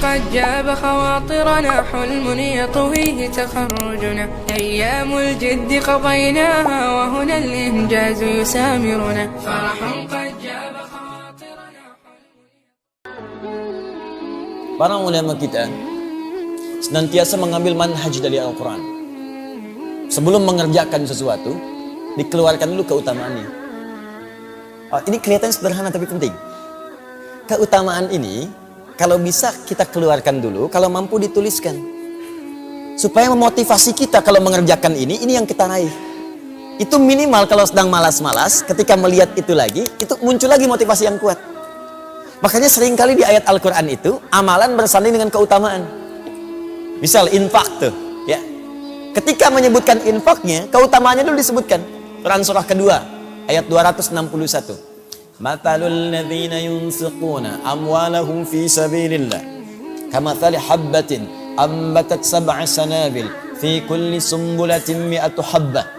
قد جاب خواطرنا حلم يطويه تخرجنا أيام الجد قضيناها وهنا الإنجاز يسامرنا فرح قد جاب خواطرنا. Para ulama kita senantiasa mengambil manhaj dari Al-Quran. Sebelum mengerjakan sesuatu, dikeluarkan dulu keutamaannya. Ini kelihatan sederhana tapi penting. Keutamaan ini kalau bisa kita keluarkan dulu, kalau mampu dituliskan. Supaya memotivasi kita kalau mengerjakan ini yang kita raih. Itu minimal kalau sedang malas-malas, ketika melihat itu lagi, itu muncul lagi motivasi yang kuat. Makanya seringkali di ayat Al-Quran itu, amalan bersanding dengan keutamaan. Misal infak tuh, ya. Ketika menyebutkan infaknya, keutamaannya dulu disebutkan. Quran surah kedua, ayat 261. Mathalul ladzina yunfiquna amwalahum fi sabilillah kamathali habbatin ambatat sab'a sanabil fi kulli sumbulatin mi'atu habbah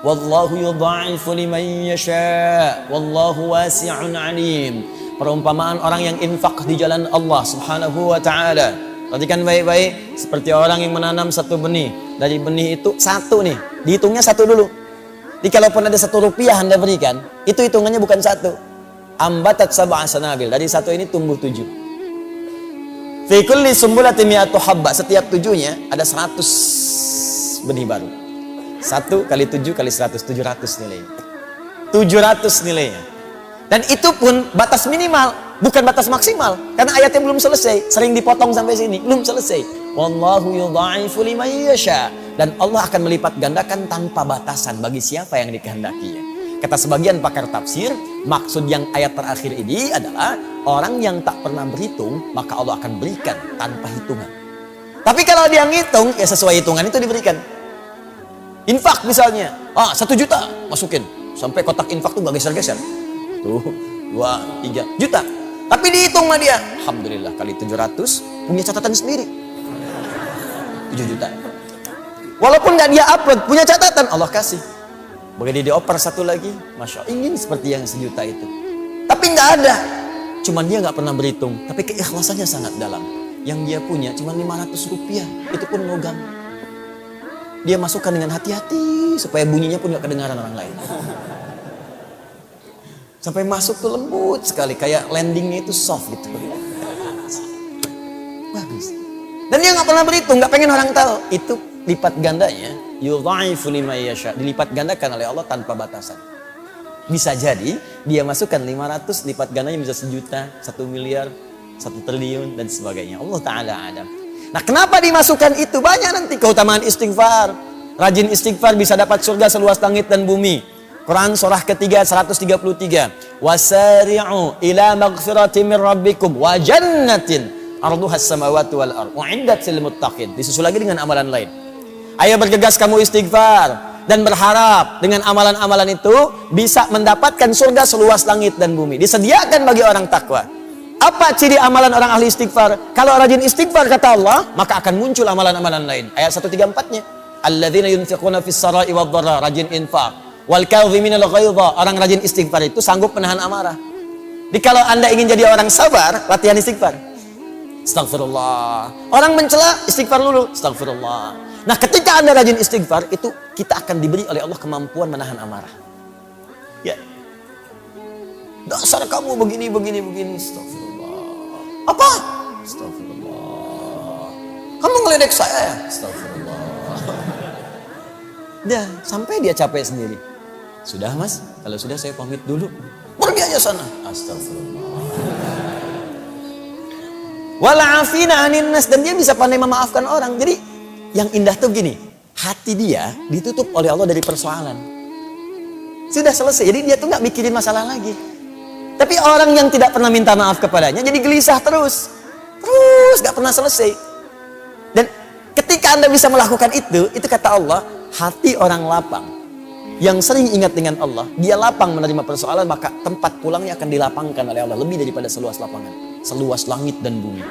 wallahu yudha'ifu liman yasha' wallahu wasi'un 'alim. Perumpamaan orang yang infak di jalan Allah Subhanahu wa taala. Perhatikan baik-baik, seperti orang yang menanam satu benih. Dari benih itu satu nih, dihitungnya satu dulu. Jadi kalaupun ada 1 rupiah Anda berikan, itu hitungannya bukan 1. Ambatat sab'a sanabil. Dari 1 ini tumbuh 7. Fi kulli sumbulatin mi'atu habba. Setiap 7-nya ada 100 benih baru. 1 kali 7 kali 100, 700 nilainya. 700 nilainya. Dan itu pun batas minimal, bukan batas maksimal. Karena ayatnya belum selesai. Sering dipotong sampai sini, belum selesai. Wallahu yudha'ifu liman yasha. Dan Allah akan melipat gandakan tanpa batasan bagi siapa yang dikehendakinya. Kata sebagian pakar tafsir, maksud yang ayat terakhir ini adalah orang yang tak pernah berhitung, maka Allah akan berikan tanpa hitungan. Tapi kalau dia ngitung, ya sesuai hitungan itu diberikan. Infak misalnya, 1 juta masukin. Sampai kotak infak tuh gak geser-geser. Tuh, 2, 3 juta. Tapi dihitung sama dia, alhamdulillah kali 700, punya catatan sendiri. 7 juta. Walaupun gak dia upload, punya catatan, Allah kasih. Begitu dioper 1 lagi, Masya Allah, ingin seperti yang 1 juta itu. Tapi gak ada. Cuman dia gak pernah berhitung. Tapi keikhlasannya sangat dalam. Yang dia punya cuma 500 rupiah. Itu pun logam. Dia masukkan dengan hati-hati, supaya bunyinya pun gak kedengaran orang lain. Sampai masuk tuh lembut sekali. Kayak landingnya itu soft gitu. Bagus. Dan dia gak pernah berhitung, gak pengen orang tahu. Itu lipat gandanya, yudha'ifu liman yasha, dilipat gandakan oleh Allah tanpa batasan. Bisa jadi dia masukkan 500, lipat gandanya bisa 1 juta, 1 miliar, 1 triliun dan sebagainya. Allah Ta'ala adam. Nah, kenapa dimasukkan itu? Banyak nanti keutamaan istighfar. Rajin istighfar bisa dapat surga seluas langit dan bumi. Quran surah ketiga 133. Wasari'u ila maghfiratin min rabbikum wa jannatin arduhas samawati wal ardh u'iddat lil muttaqin. Disusul lagi dengan amalan lain. Ayo bergegas kamu istighfar dan berharap dengan amalan-amalan itu bisa mendapatkan surga seluas langit dan bumi. Disediakan bagi orang takwa. Apa ciri amalan orang ahli istighfar? Kalau rajin istighfar kata Allah, maka akan muncul amalan-amalan lain. Ayat 134-nya. Alladzina yunfiquna fis sarai wad dharra, rajin infak. Wal kadhiminal ghaidha, orang rajin istighfar itu sanggup menahan amarah. Jadi kalau Anda ingin jadi orang sabar, latihan istighfar. Astagfirullah. Orang mencela, istighfar dulu. Astagfirullah. Nah, ketika Anda rajin istighfar, itu kita akan diberi oleh Allah kemampuan menahan amarah. Ya. Dasar kamu begini. Astagfirullah. Apa? Astagfirullah. Kamu ngeledek saya ya? Astagfirullah. Dah, sampai dia capek sendiri. Sudah mas, kalau sudah saya pamit dulu. Pergi aja sana. Astagfirullah. Wala'afina anin nas, dan dia bisa pandai memaafkan orang. Jadi yang indah tuh gini, hati dia ditutup oleh Allah dari persoalan. Sudah selesai, jadi dia tuh gak mikirin masalah lagi. Tapi orang yang tidak pernah minta maaf kepadanya jadi gelisah terus gak pernah selesai. Dan ketika Anda bisa melakukan itu kata Allah, hati orang lapang yang sering ingat dengan Allah, dia lapang menerima persoalan, maka tempat pulangnya akan dilapangkan oleh Allah lebih daripada seluas lapangan, seluas langit dan bumi.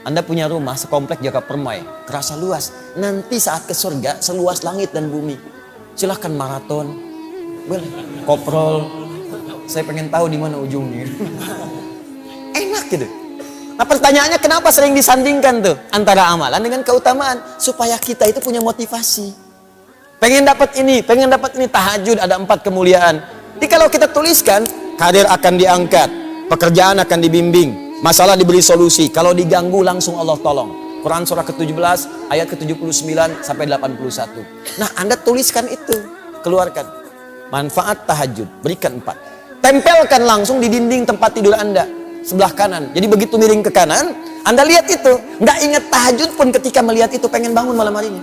Anda punya rumah sekomplek Jaka Permai, kerasa luas. Nanti saat ke surga seluas langit dan bumi. Silahkan maraton, boleh, koprol. Saya pengen tahu di mana ujungnya. Enak gitu. Nah pertanyaannya kenapa sering disandingkan tuh antara amalan dengan keutamaan? Supaya kita itu punya motivasi. Pengen dapat ini, tahajud ada 4 kemuliaan. Jadi kalau kita tuliskan, karir akan diangkat, pekerjaan akan dibimbing, masalah diberi solusi, kalau diganggu langsung Allah tolong. Quran surah ke-17 ayat ke-79 sampai 81. Nah, Anda tuliskan itu, keluarkan. Manfaat tahajud, berikan 4. Tempelkan langsung di dinding tempat tidur Anda sebelah kanan. Jadi begitu miring ke kanan, Anda lihat itu, nggak ingat tahajud pun ketika melihat itu pengen bangun malam harinya.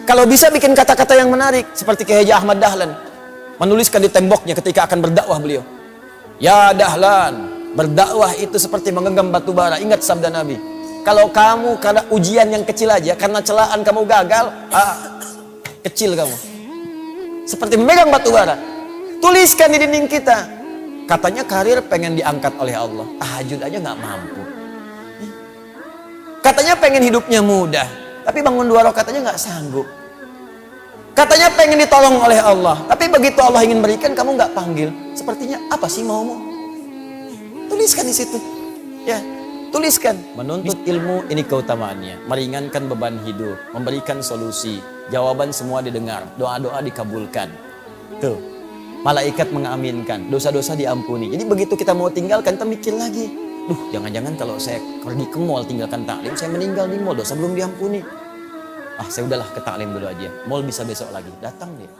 Kalau bisa bikin kata-kata yang menarik seperti Kiai Haji Ahmad Dahlan menuliskan di temboknya ketika akan berdakwah beliau. Ya Dahlan, berdakwah itu seperti menggenggam batu bara. Ingat sabda Nabi. Kalau kamu karena ujian yang kecil aja, karena celaan kamu gagal, kecil kamu. Seperti memegang batu bara. Tuliskan di dinding kita. Katanya karir pengen diangkat oleh Allah. Tahajud aja nggak mampu. Katanya pengen hidupnya mudah, tapi bangun 2 rakaat aja nggak sanggup. Katanya pengen ditolong oleh Allah, tapi begitu Allah ingin berikan kamu nggak panggil. Sepertinya apa sih maumu? Tuliskan di situ. Ya. Tuliskan, menuntut ilmu ini keutamaannya, meringankan beban hidup, memberikan solusi, jawaban semua didengar, doa-doa dikabulkan. Tuh, malaikat mengaminkan, dosa-dosa diampuni. Jadi begitu kita mau tinggalkan, kita mikir lagi. Duh, jangan-jangan kalau saya pergi ke mall tinggalkan taklim, saya meninggal di mall, dosa belum diampuni. Saya udahlah ke taklim dulu aja. Mall bisa besok lagi, datang dia.